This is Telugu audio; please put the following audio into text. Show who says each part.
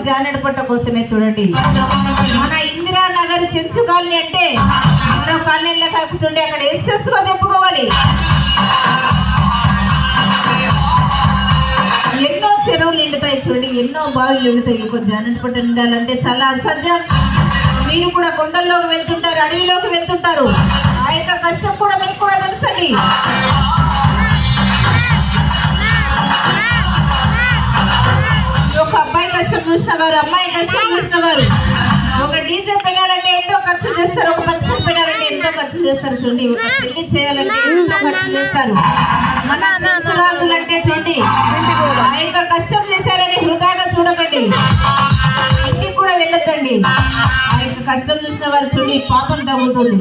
Speaker 1: జానెడు పట్ట కోసమే. చూడండి, మన ఇందిరానగర్ చెంచు కాలనీ అంటే మరో కాలనీలో కాకుంటుండే అక్కడ ఎస్ఎస్ గా చెప్పుకోవాలి. ఎన్నో చెరువులు నిండుతాయి చూడండి, ఎన్నో బావిలు నిండుతాయి. ఒక జానెడు పట్ట నిండాలంటే చాలా అసాధ్యం. మీరు కూడా కొండల్లోకి వెళ్తుంటారు, అడవిలోకి వెళ్తుంటారు. ఆ యొక్క కష్టం కూడా మీకు కూడా తెలుసండి. ఒక అబ్బాయి కష్టం చూసిన వారు, అమ్మాయి కష్టం చూసిన వారు, ఒక డీజే పెట్టాలంటే ఎంతో ఖర్చు చేస్తారు, ఒక ఫంక్షన్ పెట్టాలంటే ఎంతో ఖర్చు చేస్తారు. చూడండి, ఒక పెళ్లి చేయాలంటే ఎంతో ఖర్చు చేస్తారు. మన చెంచురాజులు అంటే చూడండి, ఆ యొక్క కష్టం చేశారని వృధాగా చూడకండి, ఇంటికి కూడా వెళ్ళొద్దండి. ఆ యొక్క కష్టం చూసిన వారు చూడండి, పాపం తగ్గుతుంది.